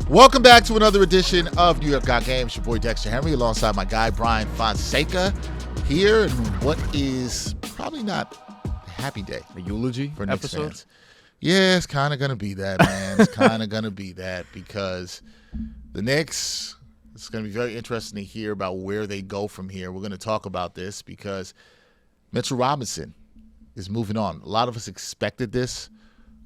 Welcome back to another edition of New York Got Game. It's your boy Dexter Henry alongside my guy Brian Fonseca here in what is probably not a happy day. A eulogy for Knicks episode? fans. Yeah, it's kind of going to be that, man. It's kind of going to be that because the Knicks, it's going to be very interesting to hear about where they go from here. We're going to talk about this because Mitchell Robinson is moving on. A lot of us expected this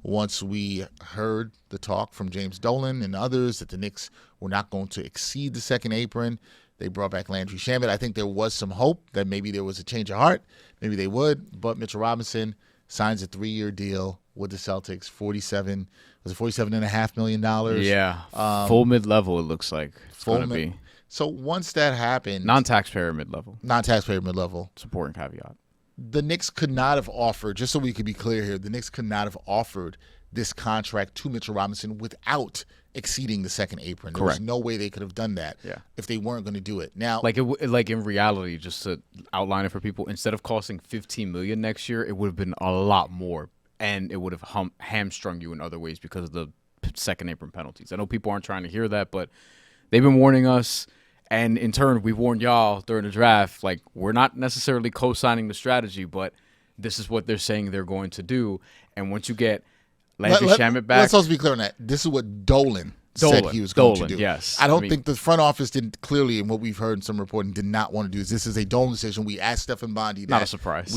once we heard the talk from James Dolan and others that the Knicks were not going to exceed the second apron. They brought back Landry Shamet. I think there was some hope that maybe there was a change of heart. Maybe they would. But Mitchell Robinson signs a 3-year deal with the Celtics, $47.5 million? Yeah, full mid-level it looks like it's going to be. So once that happened. Non-taxpayer mid-level. Non-taxpayer mid-level. It's an important caveat. The Knicks could not have offered, just so we could be clear here, the Knicks could not have offered this contract to Mitchell Robinson without exceeding the second apron. There was no way they could have done that if they weren't going to do it. Now, like in reality, just to outline it for people, instead of costing $15 million next year, it would have been a lot more, and it would have hamstrung you in other ways because of the second apron penalties. I know people aren't trying to hear that, but they've been warning us. And in turn, we warned y'all during the draft, like, we're not necessarily co-signing the strategy, but this is what they're saying they're going to do. And once you get Landry Shamet back. Let's also be clear on that. This is what Dolan said he was going to do. Yes. I don't think the front office didn't clearly, and what we've heard in some reporting, did not want to do this. This is a Dolan decision. We asked Stephen Bondi that. Not a surprise.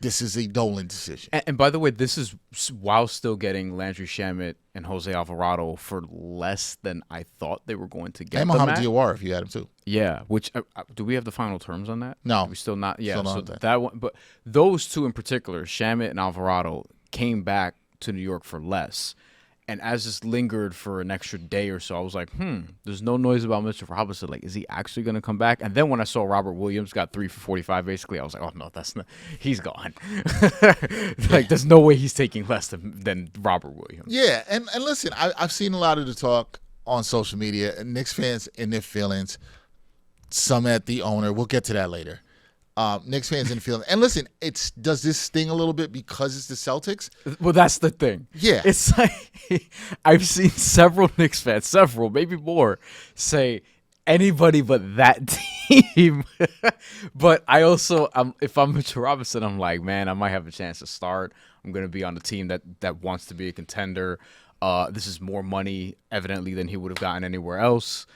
This is a Dolan decision. And by the way, this is while still getting Landry Shamet and Jose Alvarado for less than I thought they were going to get. And Mohamed Diawara if you had him too. Yeah, which do we have the final terms on that? No. We still not. Yeah, still so that one. But those two in particular, Shamet and Alvarado, came back to New York for less. And as this lingered for an extra day or so, I was like, there's no noise about Mr. Robinson. Like, is he actually going to come back? And then when I saw Robert Williams got 3 for 45, basically, I was like, oh, no, that's not. He's gone. Like, there's no way he's taking less than Robert Williams. Yeah, and listen, I've seen a lot of the talk on social media, and Knicks fans in their feelings, some at the owner. We'll get to that later. Knicks fans in the field. And listen, does this sting a little bit because it's the Celtics? Well, that's the thing. Yeah. It's like I've seen several Knicks fans, maybe more, say anybody but that team. But I also, if I'm Mitchell Robinson, I'm like, man, I might have a chance to start. I'm going to be on the team that wants to be a contender. This is more money, evidently, than he would have gotten anywhere else.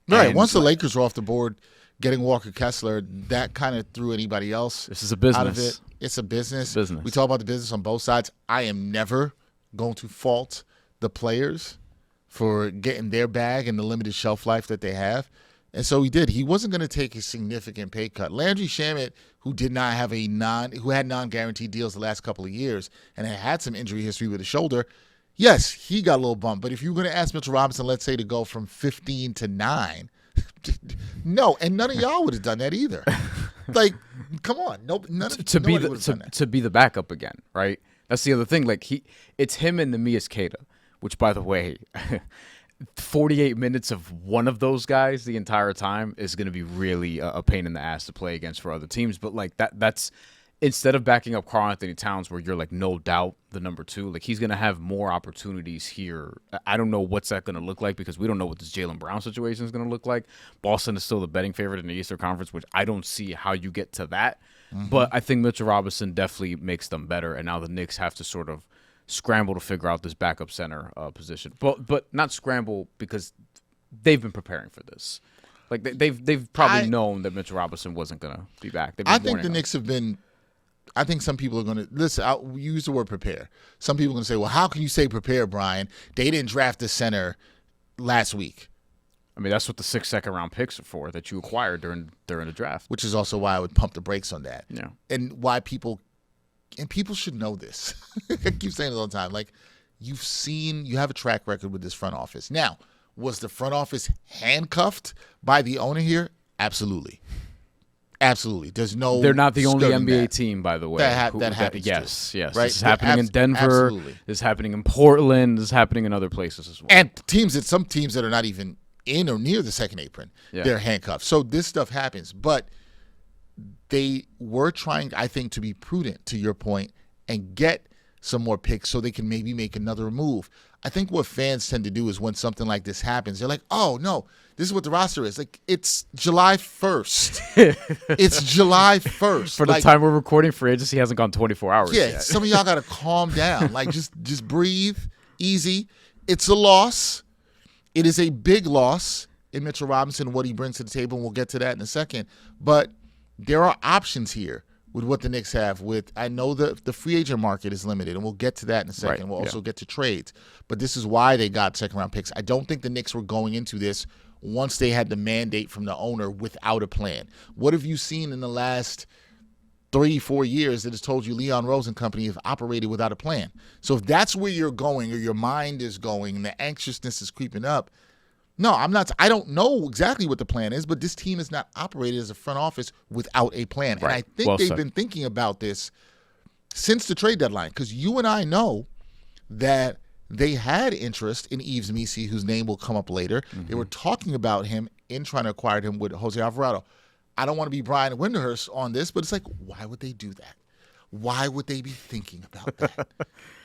Right. And once the Lakers were off the board, getting Walker Kessler, that kind of threw anybody else this is a business. out of it. It's a business. We talk about the business on both sides. I am never going to fault the players for getting their bag and the limited shelf life that they have. And so he did. He wasn't going to take a significant pay cut. Landry Shamet, who had non-guaranteed deals the last couple of years and had some injury history with his shoulder, yes, he got a little bump. But if you were going to ask Mitchell Robinson, let's say, to go from 15 to 9, no, and none of y'all would have done that either. Like, come on, to be the backup again, right? That's the other thing. Like it's him and Neemias Queta, which, by the way, 48 minutes of one of those guys the entire time is going to be really a pain in the ass to play against for other teams. But like that's instead of backing up Karl Anthony Towns, where you're like no doubt the number 2, like he's going to have more opportunities here. I don't know what's that going to look like because we don't know what this Jaylen Brown situation is going to look like. Boston is still the betting favorite in the Eastern Conference, which I don't see how you get to that. But I think Mitchell Robinson definitely makes them better, and now the Knicks have to sort of scramble to figure out this backup center position. But not scramble because they've been preparing for this. Like they've probably known that Mitchell Robinson wasn't going to be back. I think the Knicks have been. I think some people are going to listen. I'll use the word prepare. Some people are going to say, "Well, how can you say prepare, Brian? They didn't draft the center last week." I mean, that's what the 6 second-round picks are for that you acquired during the draft. Which is also why I would pump the brakes on that. Yeah, and why people should know this. I keep saying it all the time. Like you have a track record with this front office. Now, was the front office handcuffed by the owner here? Absolutely. Absolutely. They're not the only NBA team, by the way. That happens. Yes. Right? This is happening in Denver. Absolutely. This is happening in Portland. This is happening in other places as well. And some teams that are not even in or near the second apron, they're handcuffed. So this stuff happens. But they were trying, I think, to be prudent, to your point, and get some more picks so they can maybe make another move. I think what fans tend to do is when something like this happens, they're like, oh, no, this is what the roster is. Like, it's July 1st. It's July 1st. For the time we're recording, free agency hasn't gone 24 hours yeah, yet. Some of y'all got to calm down. Like, just breathe, easy. It's a loss. It is a big loss in Mitchell Robinson, what he brings to the table, and we'll get to that in a second. But there are options here with what the Knicks have. I know the free agent market is limited, and we'll get to that in a second. Right, we'll also get to trades. But this is why they got second-round picks. I don't think the Knicks were going into this once they had the mandate from the owner without a plan. What have you seen in the last 3-4 years that has told you Leon Rose and company have operated without a plan? So if that's where you're going or your mind is going and the anxiousness is creeping up, no, I'm not. I don't know exactly what the plan is, but this team is not operated as a front office without a plan. Right. And I think they've been thinking about this since the trade deadline, because you and I know that they had interest in Yves Missi, whose name will come up later. Mm-hmm. They were talking about him in trying to acquire him with Jose Alvarado. I don't want to be Brian Windhorst on this, but it's like, why would they do that? Why would they be thinking about that?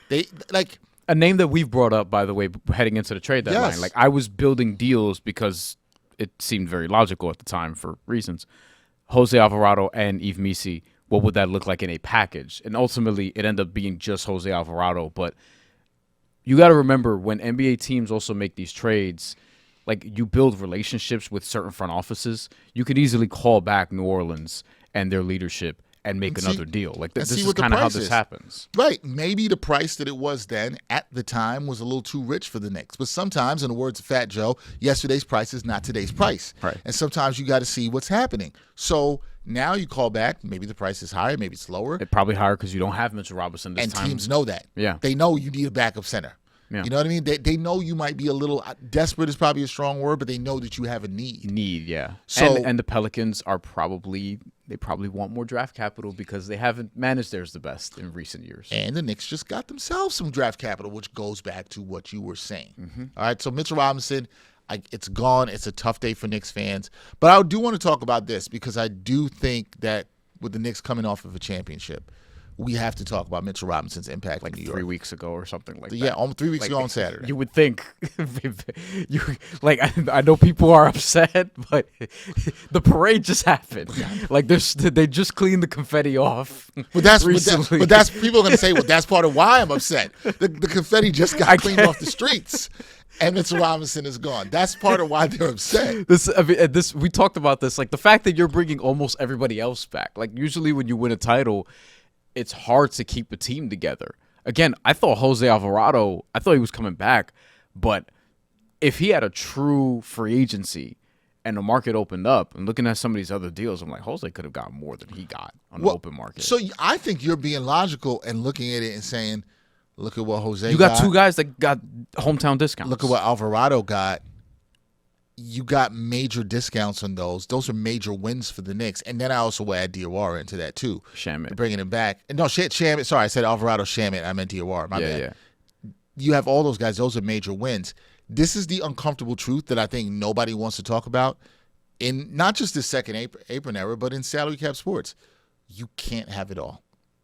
They like a name that we've brought up, by the way, heading into the trade deadline. Yes. Like, I was building deals because it seemed very logical at the time for reasons. Jose Alvarado and Yves Missi, what would that look like in a package? And ultimately, it ended up being just Jose Alvarado. But you got to remember, when NBA teams also make these trades, like, you build relationships with certain front offices. You could easily call back New Orleans and their leadership and make another deal. Like, this is kind of how this happens. Right. Maybe the price that it was then at the time was a little too rich for the Knicks. But sometimes, in the words of Fat Joe, yesterday's price is not today's price. Right. And sometimes you got to see what's happening. So now you call back. Maybe the price is higher. Maybe it's lower. It's probably higher because you don't have Mitchell Robinson this time. And teams know that. Yeah. They know you need a backup center. Yeah. You know what I mean? They know you might be a little desperate is probably a strong word, but they know that you have a need. Yeah. So and the Pelicans are probably want more draft capital because they haven't managed theirs the best in recent years. And the Knicks just got themselves some draft capital, which goes back to what you were saying. Mm-hmm. All right, so Mitchell Robinson, it's gone. It's a tough day for Knicks fans. But I do want to talk about this because I do think that with the Knicks coming off of a championship, we have to talk about Mitchell Robinson's impact in New York. 3 weeks ago or something like that. Yeah, 3 weeks ago on Saturday. You would think, I know people are upset, but the parade just happened. Like, they just cleaned the confetti off. But that's people are going to say, well, that's part of why I'm upset. The confetti just got cleaned off the streets. And Mitchell Robinson is gone. That's part of why they're upset. We talked about this. Like, the fact that you're bringing almost everybody else back. Like, usually when you win a title, it's hard to keep a team together. Again, I thought Jose Alvarado, I thought he was coming back, but if he had a true free agency and the market opened up, and looking at some of these other deals, I'm like, Jose could have gotten more than he got on the open market. So I think you're being logical and looking at it and saying, look at what Jose got. You got two guys that got hometown discounts. Look at what Alvarado got. You got major discounts on those. Those are major wins for the Knicks. And then I also will add Diawara into that too. Shamet. Bringing him back. No, Shamet. Sorry, I said Alvarado, Shamet. I meant Diawara. My bad. Yeah. You have all those guys. Those are major wins. This is the uncomfortable truth that I think nobody wants to talk about in not just the second apron era, but in salary cap sports. You can't have it all.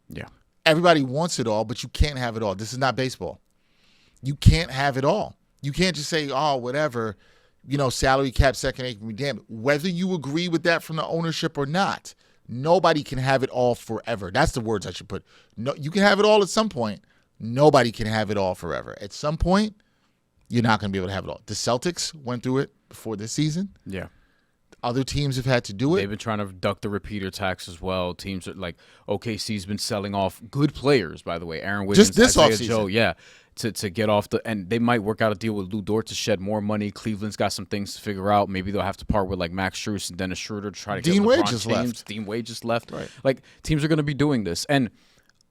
Yeah. Everybody wants it all, but you can't have it all. This is not baseball. You can't have it all. You can't just say, oh, whatever. Salary cap, second apron, damn it. Whether you agree with that from the ownership or not, nobody can have it all forever. That's the words I should put. No, you can have it all at some point. Nobody can have it all forever. At some point, you're not going to be able to have it all. The Celtics went through it before this season. Yeah. Other teams have had to do it. They've been trying to duck the repeater tax as well. Teams are like OKC's been selling off good players, by the way. Aaron Wiggins, just this Isaiah offseason. Joe, yeah. To get off and they might work out a deal with Lou Dort to shed more money. Cleveland's got some things to figure out. Maybe they'll have to part with like Max Strus and Dennis Schroeder to try to get Dean Wade LeBron just James. left. Dean Wade just left. Right. Like, teams are going to be doing this, and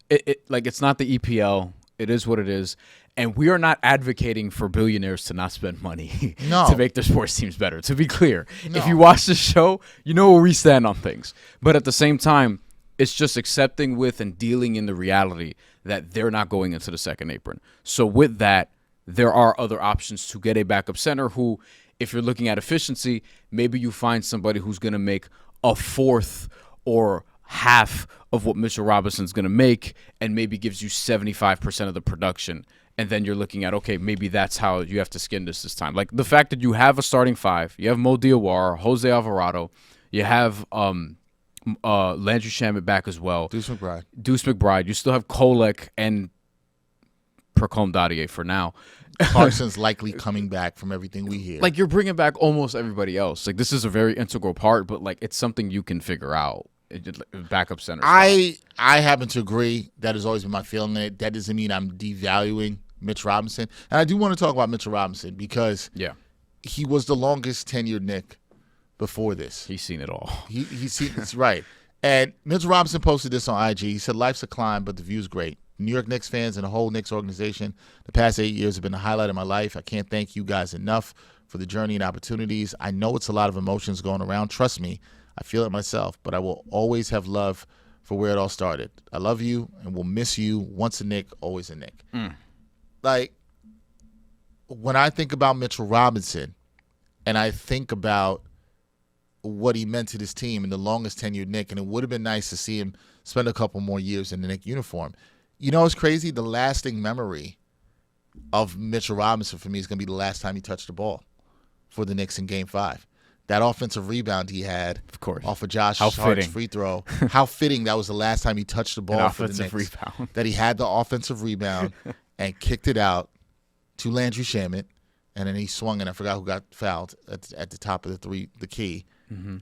it's not the EPL. It is what it is, and we are not advocating for billionaires to not spend money to make their sports teams better. To be clear, if you watch this show, you know where we stand on things. But at the same time, it's just accepting with and dealing in the reality that they're not going into the second apron. So with that, there are other options to get a backup center who, if you're looking at efficiency, maybe you find somebody who's going to make a fourth or half of what Mitchell Robinson's going to make and maybe gives you 75% of the production And then you're looking at, okay, maybe that's how you have to skin this time. Like the fact that you have a starting five, you have Mo Diawara, Jose Alvarado, you have Landry Shamet back as well. Deuce McBride. You still have Kolek and Procom Dadier for now. Clarkson's likely coming back from everything we hear. Like you're bringing back almost everybody else. Like this is a very integral part, but like it's something you can figure out. Backup center. I happen to agree. That has always been my feeling. That doesn't mean I'm devaluing Mitch Robinson. And I do want to talk about Mitchell Robinson because he was the longest tenured Knick before this. He's seen it all. He's seen it's right. And Mitchell Robinson posted this on IG. He said, "Life's a climb, but the view's great. New York Knicks fans and the whole Knicks organization, the past 8 years have been the highlight of my life. I can't thank you guys enough for the journey and opportunities. I know it's a lot of emotions going around. Trust me, I feel it myself, but I will always have love for where it all started. I love you and will miss you. Once a Knick, always a Knick." Like, when I think about Mitchell Robinson and I think about what he meant to this team and the longest tenured Knick, and it would have been nice to see him spend a couple more years in the Knick uniform. You know, it's crazy. The lasting memory of Mitchell Robinson for me is going to be the last time he touched the ball for the Knicks in Game 5. That offensive rebound he had, of course, off of Josh Hart's free throw. How fitting that was the last time he touched the ball for the Knicks. Rebound. That he had the offensive rebound and kicked it out to Landry Shamet, and then he swung, and I forgot who got fouled at the top of the key. Mm-hmm.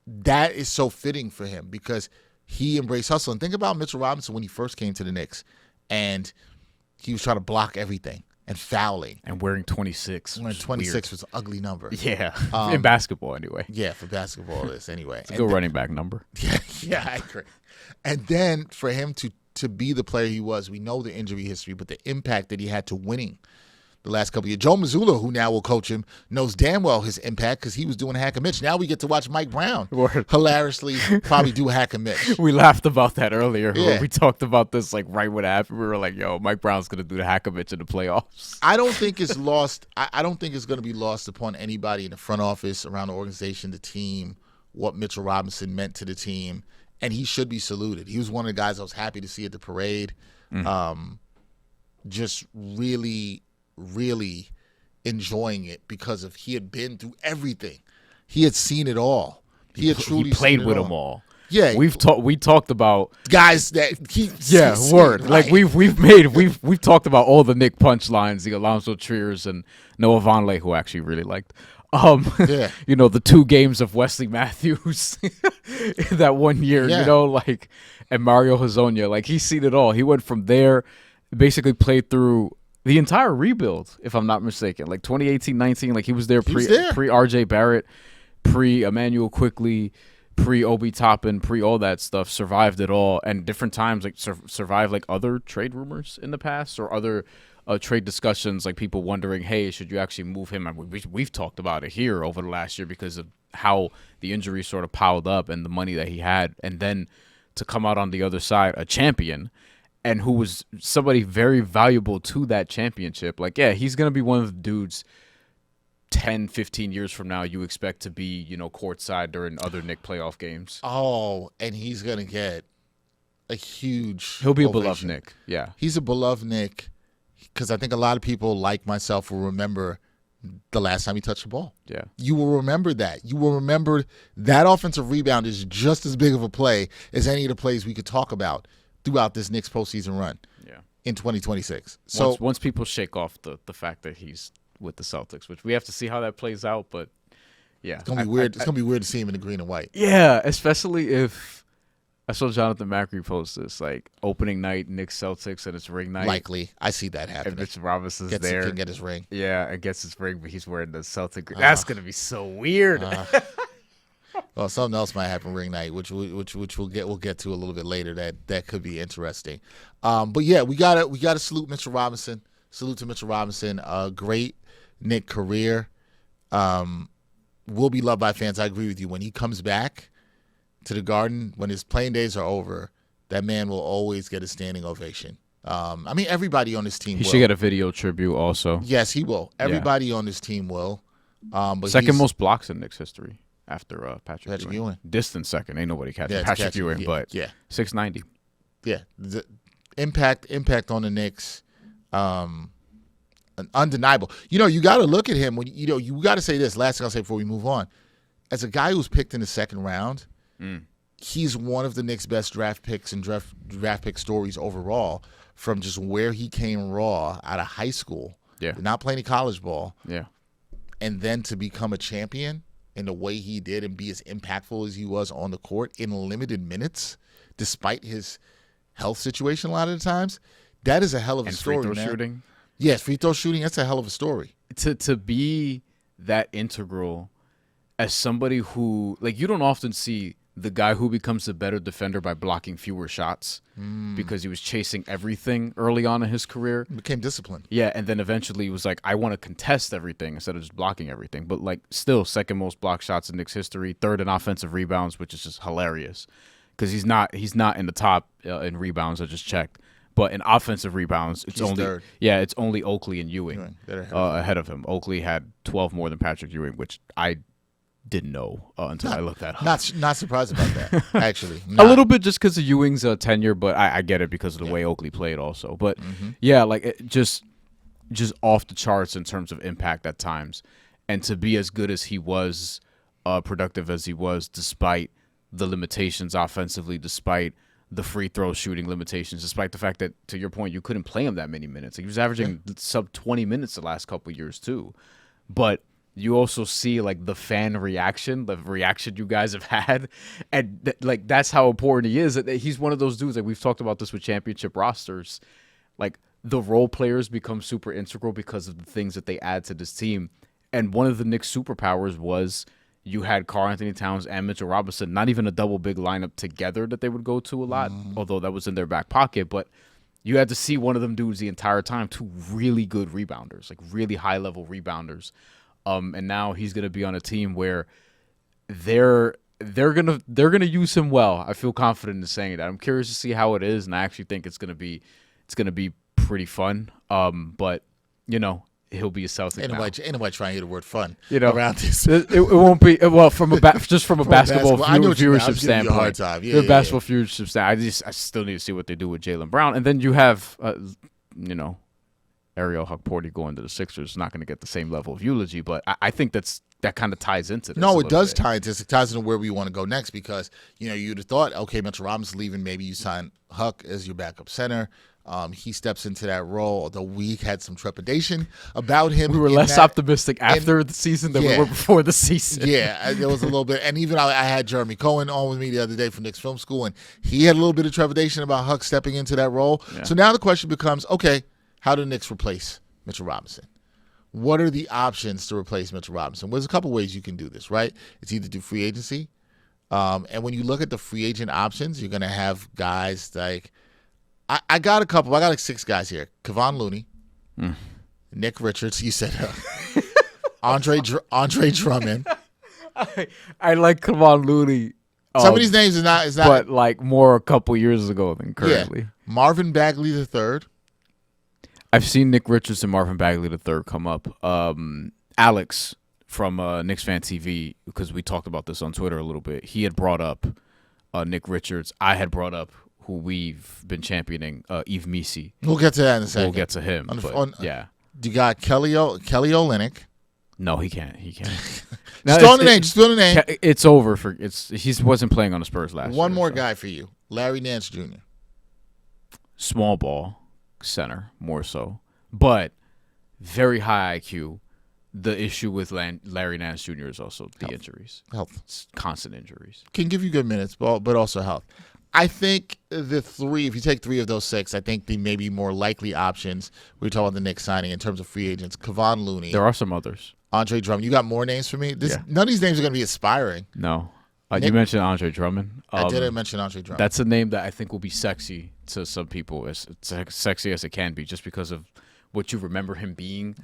That is so fitting for him because he embraced hustle. And think about Mitchell Robinson when he first came to the Knicks, and he was trying to block everything and fouling. And wearing 26. Wearing 26 was an ugly number. Yeah, in basketball anyway. Yeah, for basketball it is anyway. It's a good running back number. Yeah, I agree. And then for him to be the player he was, we know the injury history, but the impact that he had to winning the last couple of years. Joe Mazzulla, who now will coach him, knows damn well his impact because he was doing Hack and Mitch. Now we get to watch Mike Brown hilariously probably do Hack and Mitch. We laughed about that earlier. Yeah. When we talked about this, like right when it happened, we were like, yo, Mike Brown's going to do the Hack and Mitch in the playoffs. I don't think it's lost. I don't think it's going to be lost upon anybody in the front office, around the organization, the team, what Mitchell Robinson meant to the team. And he should be saluted. He was one of the guys I was happy to see at the parade. Just really enjoying it because he had been through everything. He had seen it all. He played with them all. Yeah, we talked about guys that word. Like we've talked about all the Knick punchlines, the Alonzo Triers and Noah Vonleh, who I actually really liked. You know, the 2 games of Wesley Matthews that 1 year, you know, like, and Mario Hezonja, like he's seen it all. He went from there, basically played through the entire rebuild, if I'm not mistaken, like 2018-19, like he was there pre RJ Barrett, pre Emmanuel Quickly, pre Obi Toppin, pre all that stuff, survived it all, and different times like survived like other trade rumors in the past or other trade discussions, like people wondering, hey, should you actually move him? And we've talked about it here over the last year because of how the injuries sort of piled up and the money that he had, and then to come out on the other side a champion. And who was somebody very valuable to that championship. Like, yeah, he's going to be one of the dudes 10, 15 years from now you expect to be, you know, courtside during other Knick playoff games. Oh, and he's going to get a huge He'll be ovation. A beloved Knick, yeah. He's a beloved Knick because I think a lot of people like myself will remember the last time he touched the ball. Yeah. You will remember that. You will remember that offensive rebound is just as big of a play as any of the plays we could talk about throughout this Knicks postseason run in 2026. So once people shake off the fact that he's with the Celtics, which we have to see how that plays out, but yeah. It's gonna be weird. It's gonna be weird to see him in the green and white. Yeah, especially if I saw Jonathan Macri post this, like opening night, Knicks Celtics, and it's ring night. Likely. I see that happening. And Mitch Robinson's there. Can get his ring. Yeah, and gets his ring, but he's wearing the Celtic ring. That's gonna be so weird. Well, something else might happen ring night, which we'll get to a little bit later. That could be interesting. But yeah, we gotta salute Mitchell Robinson. Salute to Mitchell Robinson. Great Knick career. Will be loved by fans. I agree with you. When he comes back to the Garden, when his playing days are over, that man will always get a standing ovation. I mean, everybody on this team will. He should get a video tribute also. Yes, he will. Everybody on this team will. But second most blocks in Knicks history. After Patrick Ewing. Ewing. Distant second. Ain't nobody catching Patrick Ewing, but 690. Yeah. The impact on the Knicks. undeniable. You got to look at him when you got to say this. Last thing I'll say before we move on, as a guy who's picked in the second round, he's one of the Knicks' best draft picks and draft pick stories overall. From just where he came raw out of high school, did not play any college ball, and then to become a champion in the way he did and be as impactful as he was on the court in limited minutes, despite his health situation a lot of the times. That is a hell of a story, free throw man. Shooting. Yes, free throw shooting. That's a hell of a story. To be that integral as somebody who, like, you don't often see the guy who becomes a better defender by blocking fewer shots because he was chasing everything early on in his career. He became disciplined. Yeah, and then eventually he was like, I want to contest everything instead of just blocking everything. But, like, still second most block shots in Knicks history, third in offensive rebounds, which is just hilarious because he's not in the top in rebounds. I just checked. But in offensive rebounds, it's only Oakley and Ewing ahead of him. Oakley had 12 more than Patrick Ewing, which I didn't know until I looked that up. Not surprised about that, actually. A little bit just because of Ewing's tenure, but I get it because of the way Oakley played also. But, just off the charts in terms of impact at times. And to be as good as he was, productive as he was, despite the limitations offensively, despite the free throw shooting limitations, despite the fact that, to your point, you couldn't play him that many minutes. He was averaging sub 20 minutes the last couple of years too. But you also see, like, the fan reaction, the reaction you guys have had, and like that's how important he is. He's one of those dudes. Like, we've talked about this with championship rosters. Like, the role players become super integral because of the things that they add to this team. And one of the Knicks' superpowers was you had Karl Anthony Towns and Mitchell Robinson, not even a double big lineup together that they would go to a lot, although that was in their back pocket. But you had to see one of them dudes the entire time, two really good rebounders, like really high level rebounders. And now he's gonna be on a team where they're gonna use him well. I feel confident in saying that. I'm curious to see how it is, and I actually think it's gonna be pretty fun. But he'll be a Celtic. Ain't nobody trying to hear the word fun around this. It won't be from a basketball viewership standpoint. Hard time. Basketball viewership standpoint. I still need to see what they do with Jaylen Brown, and then you have Ariel Huckporty going to the Sixers is not going to get the same level of eulogy, but I think that kind of ties into this. No, it does tie into this. It ties into where we want to go next because, you'd have thought, okay, Mitchell Robinson leaving, maybe you sign Huck as your backup center. He steps into that role, although we had some trepidation about him. We were less optimistic after the season than we were before the season. Yeah, there was a little bit. And even I had Jeremy Cohen on with me the other day from Knicks Film School, and he had a little bit of trepidation about Huck stepping into that role. Yeah. So now the question becomes, okay, how do the Knicks replace Mitchell Robinson? What are the options to replace Mitchell Robinson? Well, there's a couple ways you can do this, right? It's either do free agency. And when you look at the free agent options, you're going to have guys like I got a couple. I got like 6 guys here. Kevon Looney, Nick Richards. You said Andre Drummond. I like Kevon Looney. Some of these names is not, but like more a couple years ago than currently. Yeah. Marvin Bagley III. I've seen Nick Richards and Marvin Bagley III come up. Alex from Knicks Fan TV, because we talked about this on Twitter a little bit. He had brought up Nick Richards. I had brought up who we've been championing, Yves Missi. We'll get to that in a second. We'll get to him. Yeah. You got Kelly Olynyk. No, he can't. Just throw the name. It's over he wasn't playing on the Spurs last year. One more guy for you. Larry Nance Jr. Small ball center, more so. But very high IQ. The issue with Larry Nance Jr. is also the injuries. Health. It's constant injuries. Can give you good minutes, but also health. I think the 3, if you take 3 of those 6, I think the maybe more likely options, we talk about the Knicks signing in terms of free agents, Kevon Looney. There are some others. Andre Drummond. You got more names for me? None of these names are going to be aspiring. No. You mentioned Andre Drummond. I did mention Andre Drummond. That's a name that I think will be sexy to some people. It's sexy as it can be just because of what you remember him being.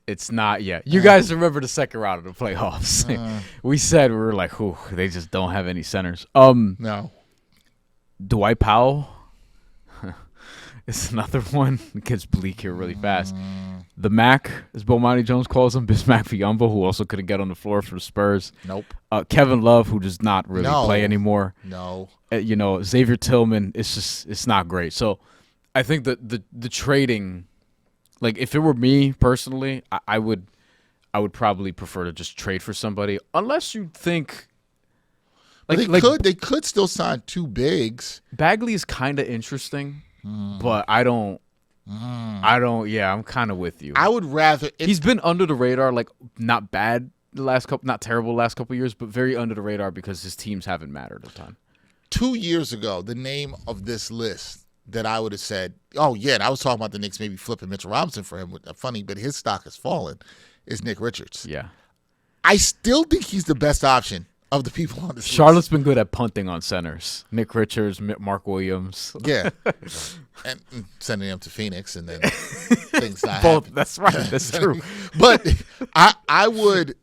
It's not yet. You guys remember the second round of the playoffs. We were like, they just don't have any centers. No. Dwight Powell is another one. It gets bleak here really fast. The Mac, as Bomani Jones calls him, Bismack Biyombo, who also couldn't get on the floor for the Spurs. Nope. Kevin Love, who does not really play anymore. No. Xavier Tillman, it's not great. So I think that the trading like if it were me personally, I would probably prefer to just trade for somebody, unless you think they could still sign two bigs. Bagley is kind of interesting, but I don't. Yeah, I'm kind of with you. I would rather. He's been under the radar, like not bad not terrible the last couple of years, but very under the radar because his teams haven't mattered a ton. 2 years ago, the name of this list that I would have said, oh yeah, and I was talking about the Knicks maybe flipping Mitchell Robinson for him. Funny, but his stock has fallen. Is Nick Richards? Yeah, I still think he's the best option of the people on this list. Charlotte's been good at punting on centers. Nick Richards, Mark Williams. Yeah. And sending him to Phoenix and then things not happen. That's right. That's true. But I would,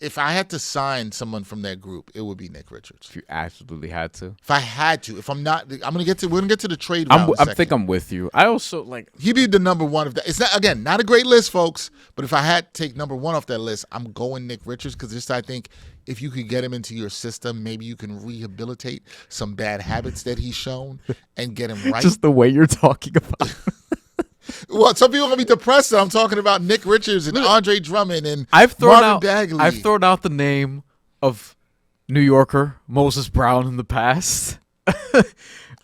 if I had to sign someone from that group, it would be Nick Richards. If you absolutely had to. If I had to. If I'm not, we're gonna get to the trade round. I think I'm with you. I also like. He'd be the number one of that. It's not, again, not a great list, folks. But if I had to take number one off that list, I'm going Nick Richards because just I think if you could get him into your system, maybe you can rehabilitate some bad habits that he's shown and get him right. Just the way you're talking about. Well, some people are gonna be depressed that I'm talking about Nick Richards and Andre Drummond and Marvin Bagley. I've thrown out the name of New Yorker Moses Brown in the past.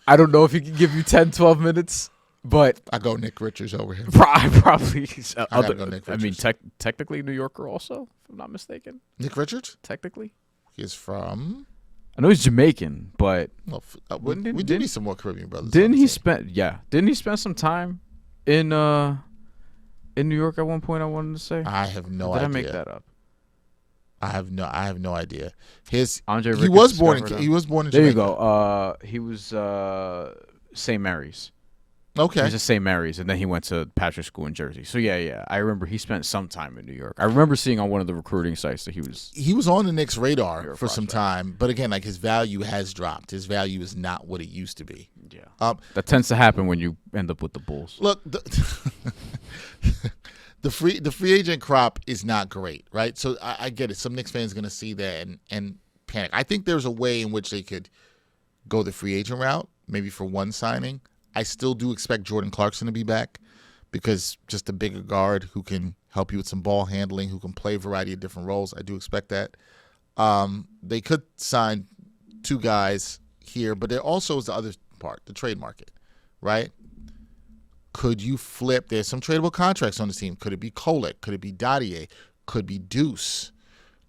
I don't know if he can give you 10, 12 minutes, but I go Nick Richards over him. Probably. I gotta go Nick Richards. I mean, technically New Yorker also, if I'm not mistaken. Nick Richards? Technically. He's from... I know he's Jamaican, but... we do need some more Caribbean brothers. Didn't he spend some time in New York at one point? I wanted to say. I have no idea. Did I make that up? I have no idea. He Andre was born in Jamaica. There you go. He was St. Mary's. Okay. He was at St. Mary's, and then he went to Patrick School in Jersey. So yeah. I remember he spent some time in New York. I remember seeing on one of the recruiting sites that he was on the Knicks' radar for some time, but again, like his value has dropped. His value is not what it used to be. Yeah. That tends to happen when you end up with the Bulls. Look, the free agent crop is not great, right? So I get it. Some Knicks fans are going to see that and panic. I think there's a way in which they could go the free agent route, maybe for one signing. I still do expect Jordan Clarkson to be back because just a bigger guard who can help you with some ball handling, who can play a variety of different roles. I do expect that. They could sign two guys here, but there also is the other part, the trade market, right? Could you flip? There's some tradable contracts on the team. Could it be Kolek? Could it be Dadier? Could be Deuce?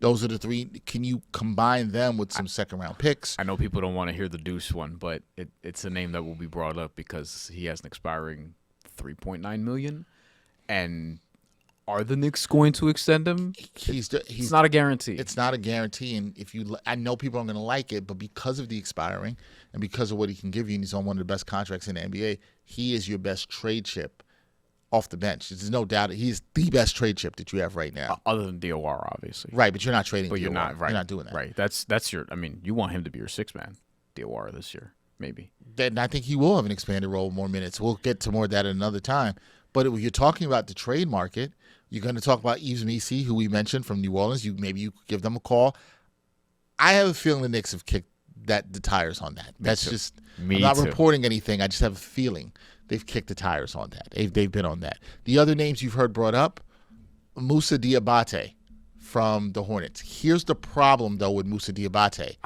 Those are the three. Can you combine them with some second-round picks? I know people don't want to hear the Deuce one, but it's a name that will be brought up because he has an expiring $3.9 million. And are the Knicks going to extend him? It's not a guarantee. It's not a guarantee, and I know people aren't going to like it, but because of the expiring and because of what he can give you, and he's on one of the best contracts in the NBA, he is your best trade chip off the bench. There's no doubt he's the best trade chip that you have right now. Other than DOR, obviously. Right, but you're not trading but DOR. You're not, right. You're not doing that. Right. That's your, I mean, you want him to be your sixth man, DOR, this year, maybe. Then I think he will have an expanded role, more minutes. We'll get to more of that at another time. But when you're talking about the trade market, you're going to talk about Yves Missi, who we mentioned from New Orleans. Maybe you could give them a call. I have a feeling the Knicks have kicked the tires on that. That's just, I'm not reporting anything. I just have a feeling they've kicked the tires on that. They've been on that. The other names you've heard brought up, Moussa Diabate from the Hornets. Here's the problem, though, with Moussa Diabate.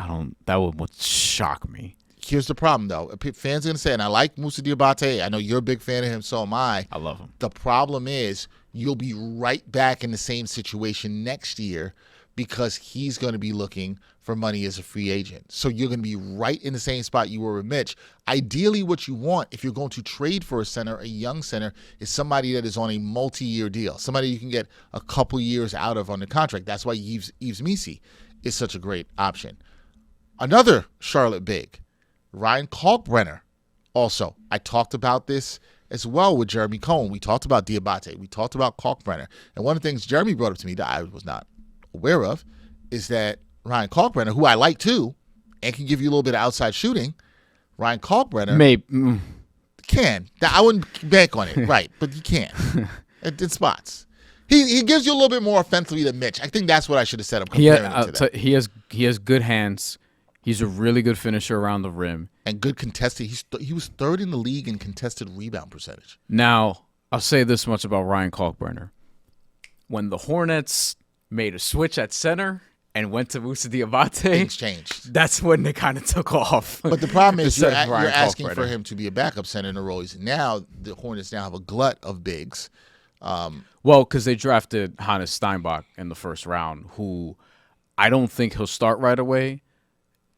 That would shock me. Here's the problem, though. Fans are going to say, and I like Moussa Diabate. I know you're a big fan of him, so am I. I love him. The problem is you'll be right back in the same situation next year because he's going to be looking for money as a free agent. So you're going to be right in the same spot you were with Mitch. Ideally, what you want, if you're going to trade for a center, a young center, is somebody that is on a multi-year deal, somebody you can get a couple years out of on the contract. That's why Yves Missi is such a great option. Another Charlotte big, Ryan Kalkbrenner. Also, I talked about this as well with Jeremy Cohen. We talked about Diabate. We talked about Kalkbrenner. And one of the things Jeremy brought up to me that I was not aware of is that Ryan Kalkbrenner, who I like too, and can give you a little bit of outside shooting, Ryan Kalkbrenner can. I wouldn't bank on it, right? But you can in spots. He gives you a little bit more offensively than Mitch. I think that's what I should have said. I'm comparing him to that. He has good hands. He's a really good finisher around the rim. and good contested. He was third in the league in contested rebound percentage. Now, I'll say this much about Ryan Kalkbrenner. When the Hornets made a switch at center and went to Musa Diabate, things changed. That's when they kind of took off. But the problem is you're asking for him to be a backup center in a role. Now the Hornets now have a glut of bigs. Well, because they drafted Hannes Steinbach in the first round, who I don't think he'll start right away.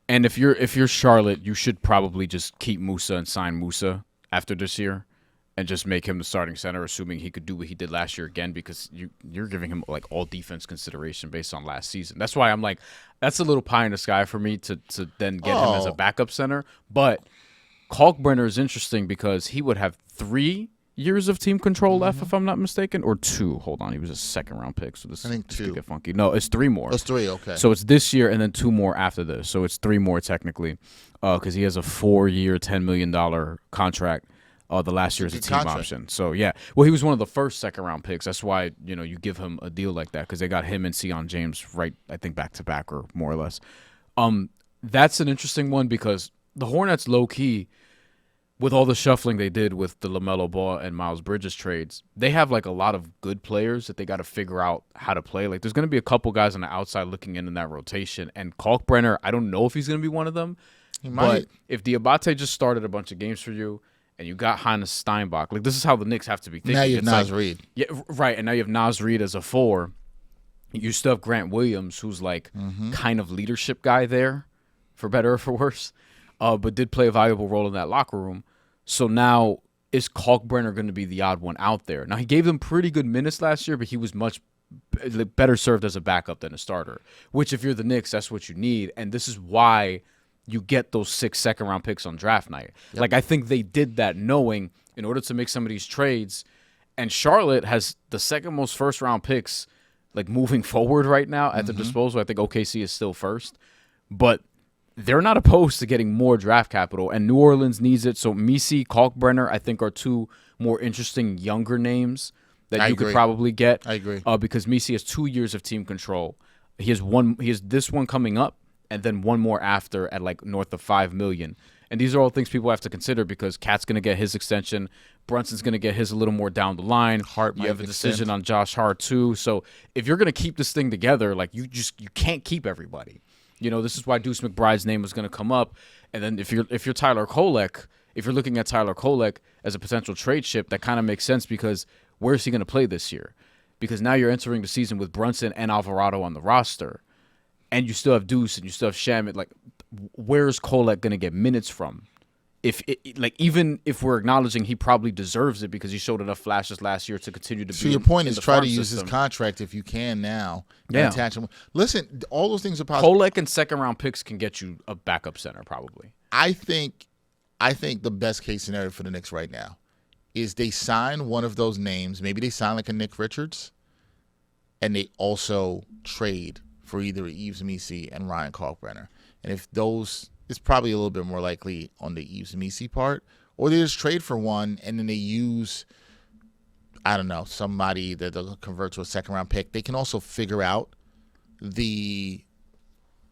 And if you're Charlotte, you should probably just keep Musa and sign Musa after this year, and just make him the starting center, assuming he could do what he did last year again, because you're giving him like all defense consideration based on last season. That's why I'm like, that's a little pie in the sky for me to then get him as a backup center. But Kalkbrenner is interesting because he would have 3 years of team control left, if I'm not mistaken, or 2. Hold on, he was a second-round pick, so this could get funky. No, it's 3 more. It's 3, okay. So it's this year and then 2 more after this. So it's 3 more technically, because he has a 4-year, $10 million contract. The last year is a team option. So, yeah. Well, he was one of the first second-round picks. That's why, you give him a deal like that, because they got him and Sion James right, I think, back-to-back or more or less. That's an interesting one because the Hornets, low-key, with all the shuffling they did with the LaMelo Ball and Miles Bridges trades, they have, like, a lot of good players that they got to figure out how to play. Like, there's going to be a couple guys on the outside looking in that rotation. And Kalkbrenner, I don't know if he's going to be one of them. He might. But if Diabate just started a bunch of games for you, and you got Hannes Steinbach. Like, this is how the Knicks have to be thinking. Now you have Naz Reid. Yeah, right. And now you have Naz Reid as a 4. You still have Grant Williams, who's like kind of leadership guy there, for better or for worse, but did play a valuable role in that locker room. So now is Kalkbrenner going to be the odd one out there? Now, he gave them pretty good minutes last year, but he was much better served as a backup than a starter, which if you're the Knicks, that's what you need. And this is why you get those 6 second-round picks on draft night. Yep. Like, I think they did that knowing in order to make some of these trades, and Charlotte has the second most first-round picks, like, moving forward right now at their disposal. I think OKC is still first. But they're not opposed to getting more draft capital, and New Orleans needs it. So Misi, Kalkbrenner, I think, are 2 more interesting younger names that you could probably get. I agree. Because Misi has 2 years of team control. He has this one coming up, and then 1 more after at like north of $5 million. And these are all things people have to consider because Cat's going to get his extension. Brunson's going to get his a little more down the line. You have a decision on Josh Hart too. So if you're going to keep this thing together, like you can't keep everybody. This is why Deuce McBride's name was going to come up. And then if you're Tyler Kolek, if you're looking at Tyler Kolek as a potential trade chip, that kind of makes sense because where is he going to play this year? Because now you're entering the season with Brunson and Alvarado on the roster. And you still have Deuce and you still have Shamet. Like, where's Kolek going to get minutes from? Even if we're acknowledging he probably deserves it because he showed enough flashes last year to continue to be. So your point is try to use his contract if you can now. Yeah. Attach him. Listen, all those things are possible. Kolek and second-round picks can get you a backup center probably. I think the best case scenario for the Knicks right now is they sign one of those names. Maybe they sign like a Nick Richards, and they also trade for either Yves Misi and Ryan Kalkbrenner. And if those, it's probably a little bit more likely on the Yves Misi part, or they just trade for one and then they use, I don't know, somebody that they'll convert to a second-round pick. They can also figure out the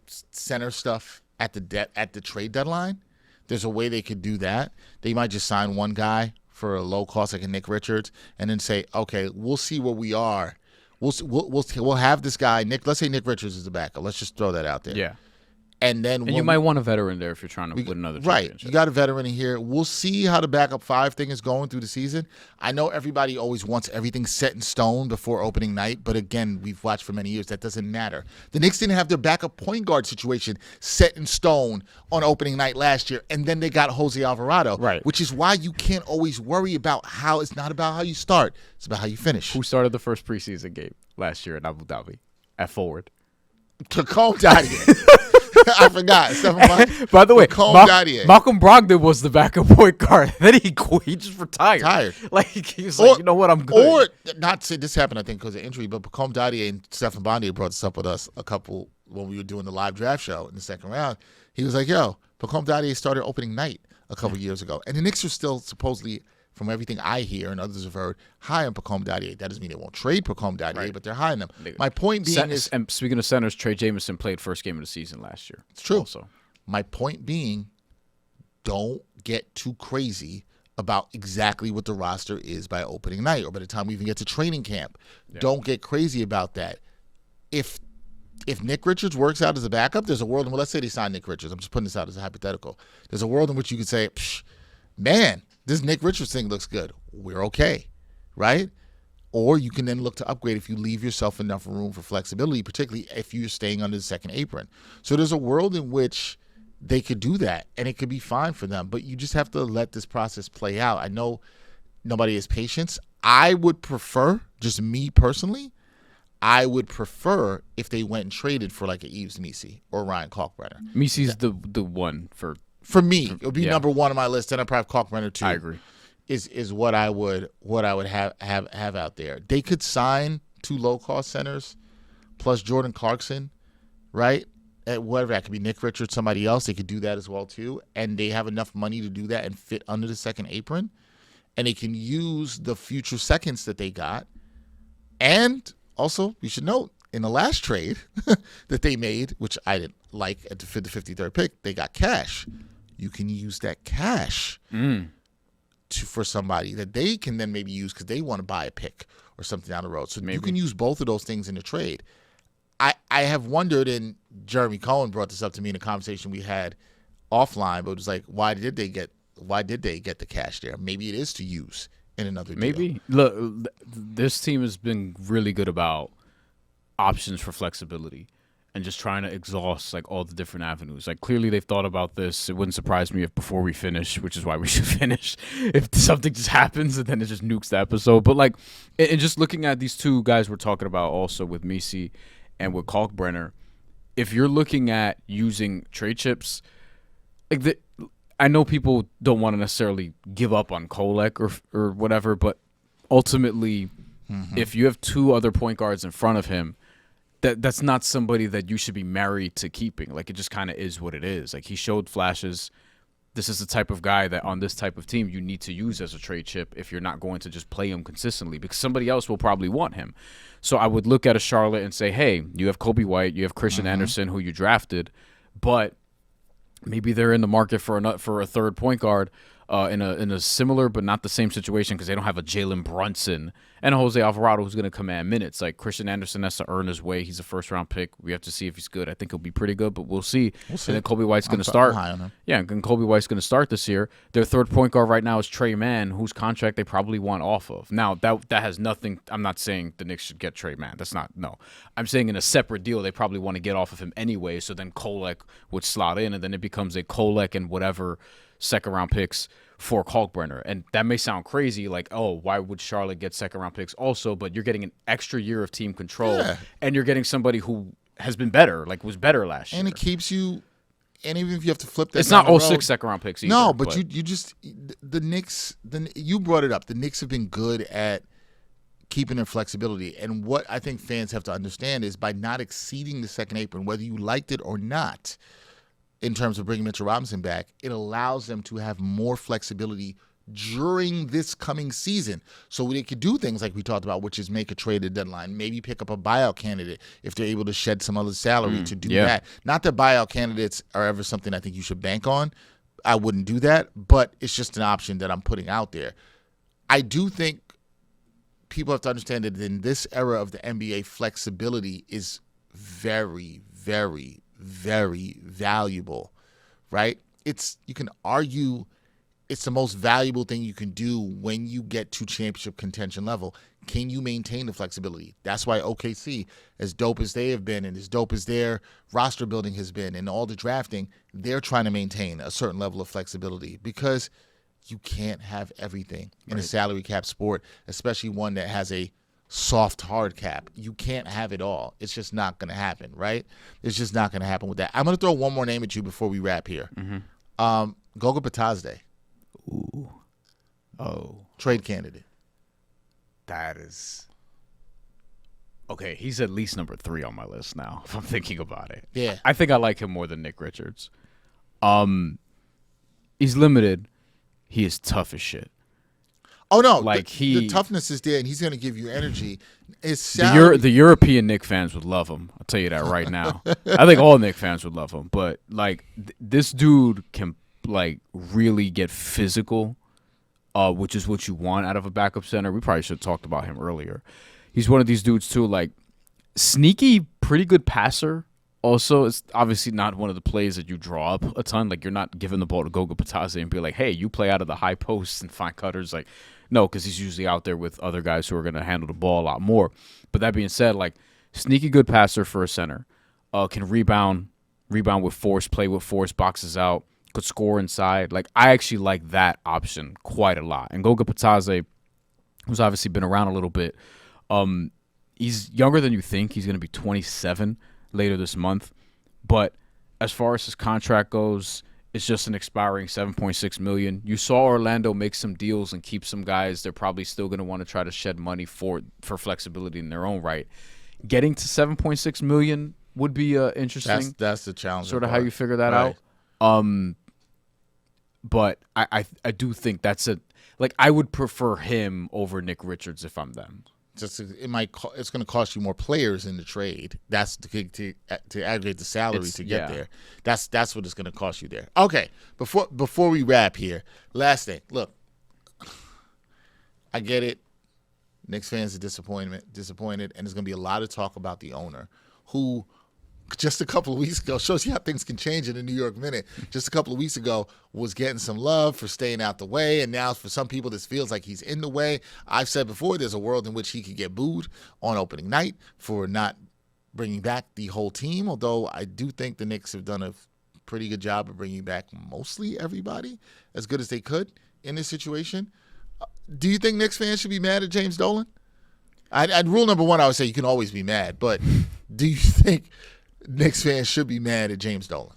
center stuff at the trade deadline. There's a way they could do that. They might just sign one guy for a low cost like a Nick Richards and then say, okay, we'll see where we are. We'll have this guy, Nick. Let's say Nick Richards is the backup. Let's just throw that out there. Yeah. And then you might want a veteran there if you're trying to win another championship. Right. You got a veteran in here. We'll see how the backup 5 thing is going through the season. I know everybody always wants everything set in stone before opening night, but again, we've watched for many years. That doesn't matter. The Knicks didn't have their backup point guard situation set in stone on opening night last year, and then they got Jose Alvarado. Right. Which is why you can't always worry about how it's not about how you start. It's about how you finish. Who started the first preseason game last year in Abu Dhabi at forward? Tacome Dadier. I forgot. By the way, Malcolm Brogdon was the backup point guard. Then he quit. He just retired. Like, he was like, you know what, I'm good. Or, not to say this happened, I think, because of injury, but Tacome Dadier and Stephen Bondier brought this up with us when we were doing the live draft show in the second round. He was like, yo, Tacome Dadier started opening night a couple years ago. And the Knicks are still supposedly, from everything I hear and others have heard, high on Tacome Dadier. That doesn't mean they won't trade Tacome Dadier, but they're high on them. My point being is... And speaking of centers, Trey Jamison played first game of the season last year. It's true. Also. My point being, don't get too crazy about exactly what the roster is by opening night or by the time we even get to training camp. Yeah. Don't get crazy about that. If Nick Richards works out as a backup, there's a world in which, let's say they sign Nick Richards. I'm just putting this out as a hypothetical. There's a world in which you could say, man, this Nick Richards thing looks good. We're okay, right? Or you can then look to upgrade if you leave yourself enough room for flexibility, particularly if you're staying under the second apron. So there's a world in which they could do that, and it could be fine for them. But you just have to let this process play out. I know nobody has patience. I would prefer, just me personally, I would prefer if they went and traded for like an Yves Missi or Ryan Kalkbrenner. Missi's the one for me. It would be number one on my list, and I'd probably have Kalkbrenner too. I agree. Is what I would have out there. They could sign 2 low-cost centers plus Jordan Clarkson, right? At whatever, that could be Nick Richards, somebody else. They could do that as well too, and they have enough money to do that and fit under the second apron, and they can use the future seconds that they got. And also, you should note, in the last trade that they made, which I didn't like at the 53rd pick, they got cash. You can use that cash for somebody that they can then maybe use because they want to buy a pick or something down the road. So you can use both of those things in the trade. I have wondered, and Jeremy Cohen brought this up to me in a conversation we had offline, but it was like, why did they get the cash there? Maybe it is to use in another deal. Maybe. Look, this team has been really good about options for flexibility and just trying to exhaust like all the different avenues. Like clearly they've thought about this. It wouldn't surprise me if before we finish, which is why we should finish, if something just happens and then it just nukes the episode. But like, and just looking at these two guys we're talking about also with Missi and with Kalkbrenner, if you're looking at using trade chips, like I know people don't want to necessarily give up on Kolek or whatever, but ultimately, if you have 2 other point guards in front of him, that's not somebody that you should be married to keeping. Like, it just kind of is what it is. Like, he showed flashes. This is the type of guy that on this type of team you need to use as a trade chip if you're not going to just play him consistently, because somebody else will probably want him. So I would look at a Charlotte and say, hey, you have Kobe White, you have Christian Anderson, who you drafted, but maybe they're in the market for a third point guard in a similar but not the same situation because they don't have a Jalen Brunson and a Jose Alvarado who's going to command minutes. Like Christian Anderson has to earn his way. He's a first-round pick. We have to see if he's good. I think he'll be pretty good, but we'll see. And then Kobe White's going to start. Yeah, and Kobe White's going to start this year. Their third point guard right now is Trey Mann, whose contract they probably want off of. Now, that has nothing – I'm not saying the Knicks should get Trey Mann. That's not – no. I'm saying in a separate deal they probably want to get off of him anyway, so then Kolek would slot in, and then it becomes a Kolek and whatever second-round picks for Kalkbrenner. And that may sound crazy, like, oh, why would Charlotte get second-round picks also? But you're getting an extra year of team control, and you're getting somebody who has been better, like was better last year. And it keeps you – and even if you have to flip that, it's not 06 second-round picks either. No, but you just – the Knicks – you brought it up. The Knicks have been good at keeping their flexibility. And what I think fans have to understand is by not exceeding the second apron, whether you liked it or not – in terms of bringing Mitchell Robinson back, it allows them to have more flexibility during this coming season. So they could do things like we talked about, which is make a trade at deadline, maybe pick up a buyout candidate if they're able to shed some other salary to do that. Not that buyout candidates are ever something I think you should bank on. I wouldn't do that, but it's just an option that I'm putting out there. I do think people have to understand that in this era of the NBA, flexibility is very, very, very valuable, right? You can argue it's the most valuable thing you can do when you get to championship contention level. Can you maintain the flexibility? That's why OKC, as dope as they have been and as dope as their roster building has been and all the drafting, they're trying to maintain a certain level of flexibility because you can't have everything in a salary cap sport, especially one that has a soft hard cap. You can't have it all. It's just not going to happen, right? It's just not going to happen with that. I'm going to throw one more name at you before we wrap here. Goga Batazde. Ooh. Oh. Trade candidate. That is... Okay, he's at least number 3 on my list now, if I'm thinking about it. Yeah. I think I like him more than Nick Richards. He's limited. He is tough as shit. Oh, no. Like the toughness is there, and he's going to give you energy. The European Knicks fans would love him. I'll tell you that right now. I think all Knicks fans would love him. But, like, this dude can like really get physical, which is what you want out of a backup center. We probably should have talked about him earlier. He's one of these dudes too, like sneaky, pretty good passer. Also, it's obviously not one of the plays that you draw up a ton. Like, you're not giving the ball to Goga Bitadze and be like, hey, you play out of the high posts and find cutters. Like, no, because he's usually out there with other guys who are going to handle the ball a lot more. But that being said, like, sneaky good passer for a center. Can rebound with force, play with force, boxes out, could score inside. Like, I actually like that option quite a lot. And Goga Bitadze, who's obviously been around a little bit, he's younger than you think. He's going to be 27 later this month. But as far as his contract goes, it's just an expiring $7.6 million. You saw Orlando make some deals and keep some guys. They're probably still going to want to try to shed money for flexibility in their own right. Getting to $7.6 million would be interesting. That's the challenge. Sort of how you figure that out. But I do think that's I would prefer him over Nick Richards if I'm them. It's going to cost you more players in the trade. That's to aggregate the salary to get there. That's what it's going to cost you there. Okay, before we wrap here, last thing. Look, I get it. Knicks fans are disappointed, and there's going to be a lot of talk about the owner, who just a couple of weeks ago, shows you how things can change in the New York Minute. Just a couple of weeks ago was getting some love for staying out the way, and now for some people this feels like he's in the way. I've said before, there's a world in which he could get booed on opening night for not bringing back the whole team, although I do think the Knicks have done a pretty good job of bringing back mostly everybody as good as they could in this situation. Do you think Knicks fans should be mad at James Dolan? I'd rule number one, I would say you can always be mad, but do you think Knicks fans should be mad at James Dolan?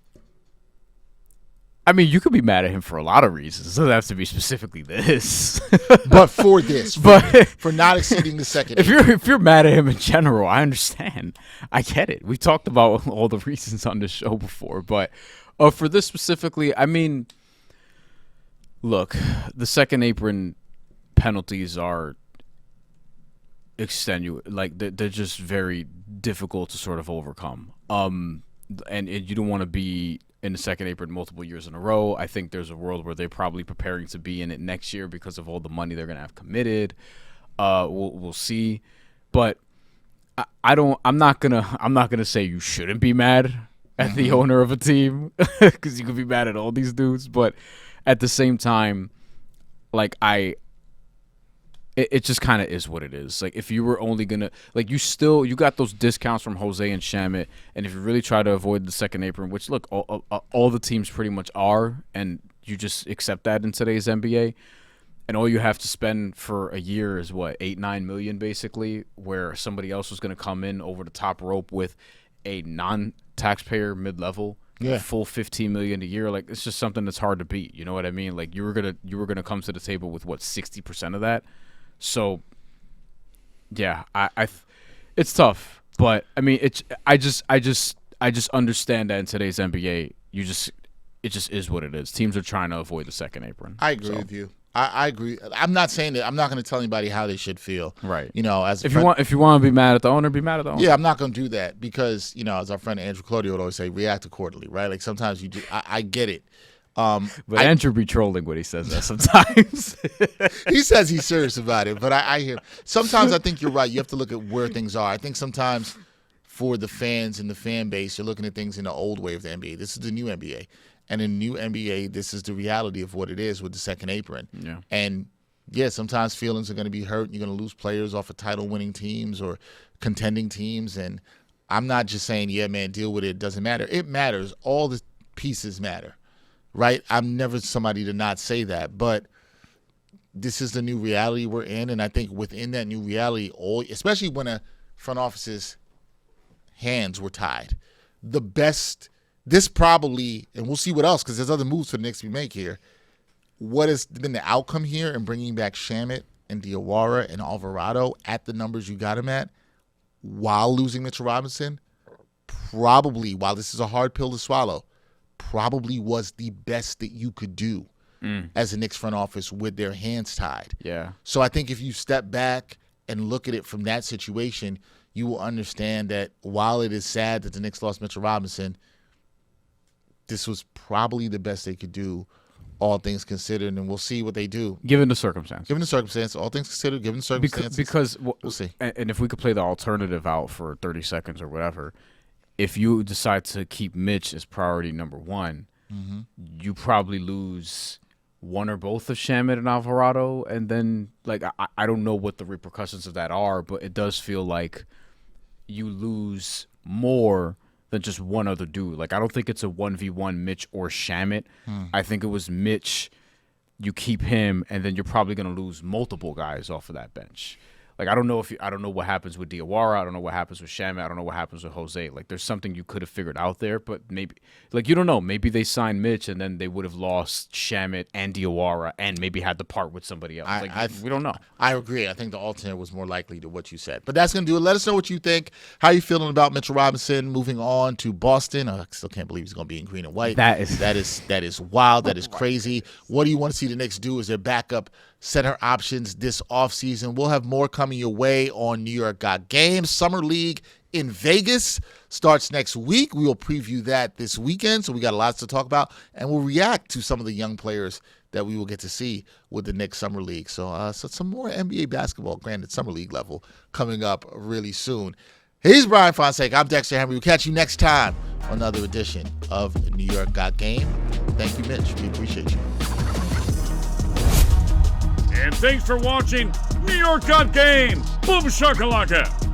I mean, you could be mad at him for a lot of reasons. It doesn't have to be specifically this. But for this, for not exceeding the second. If you're mad at him in general, I understand. I get it. We talked about all the reasons on this show before, but for this specifically, I mean, look, the second apron penalties are like they're just very difficult to sort of overcome. And you don't want to be in the second apron multiple years in a row. I think there's a world where they're probably preparing to be in it next year because of all the money they're going to have committed. We'll see, but I'm not gonna say you shouldn't be mad at the owner of a team because you could be mad at all these dudes, but at the same time, like it just kind of is what it is. Like, if you were only going to, like, you got those discounts from Jose and Shamet, and if you really try to avoid the second apron, which, look, all the teams pretty much are, and you just accept that in today's NBA, and all you have to spend for a year is, what, $8-9 million, basically, where somebody else was going to come in over the top rope with a non-taxpayer mid-level, full $15 million a year. Like, it's just something that's hard to beat. You know what I mean? Like, you were gonna come to the table with, what, 60% of that? So, yeah, it's tough, but I mean, I just understand that in today's NBA, it just is what it is. Teams are trying to avoid the second apron. I agree with you. I agree. I'm not saying that. I'm not going to tell anybody how they should feel. Right. You know, as if you want to be mad at the owner, be mad at the owner. Yeah, I'm not going to do that because, you know, as our friend Andrew Claudio would always say, react accordingly, right? Like, sometimes you do. I get it. But Andrew be trolling when he says that sometimes. He says he's serious about it, but I hear. Sometimes I think you're right. You have to look at where things are. I think sometimes for the fans and the fan base, you're looking at things in the old way of the NBA. This is the new NBA. And in the new NBA, this is the reality of what it is with the second apron. Yeah. And, yeah, sometimes feelings are going to be hurt. You're going to lose players off of title-winning teams or contending teams. And I'm not just saying, yeah, man, deal with it. It doesn't matter. It matters. All the pieces matter. Right? I'm never somebody to not say that, but this is the new reality we're in, and I think within that new reality, especially when a front office's hands were tied, this probably, and we'll see what else, because there's other moves for the Knicks we make here, what has been the outcome here in bringing back Shamet and Diawara and Alvarado at the numbers you got him at while losing Mitchell Robinson, probably, while this is a hard pill to swallow, probably was the best that you could do as a Knicks front office with their hands tied. Yeah. So I think if you step back and look at it from that situation, you will understand that while it is sad that the Knicks lost Mitchell Robinson, this was probably the best they could do, all things considered, and we'll see what they do. Given the circumstance. Given the circumstance, all things considered, given the circumstances. Because we'll see. And if we could play the alternative out for 30 seconds or whatever, if you decide to keep Mitch as priority number one, you probably lose one or both of Shamet and Alvarado, and then I don't know what the repercussions of that are, but it does feel like you lose more than just one other dude. I don't think it's a 1v1 Mitch or Shamet. I think it was Mitch, you keep him, and then you're probably going to lose multiple guys off of that bench. I don't know what happens with Diawara. I don't know what happens with Shamet. I don't know what happens with Jose. There's something you could have figured out there, but maybe, you don't know. Maybe they signed Mitch, and then they would have lost Shamet and Diawara, and maybe had to part with somebody else. We don't know. I agree. I think the alternate was more likely to what you said. But that's going to do it. Let us know what you think. How you feeling about Mitchell Robinson moving on to Boston? I still can't believe he's going to be in green and white. That is wild. That is crazy. What do you want to see the Knicks do as their backup center options this offseason? We'll have more coming your way on New York Got Game. Summer League in Vegas starts next week. We will preview that this weekend, so we got a lot to talk about, and we'll react to some of the young players that we will get to see with the Knicks Summer League. So some more NBA basketball, granted Summer League level, coming up really soon. He's Brian Fonseca. I'm Dexter Henry. We'll catch you next time on another edition of New York Got Game. Thank you, Mitch. We appreciate you. And thanks for watching New York Got Game. Boom shakalaka.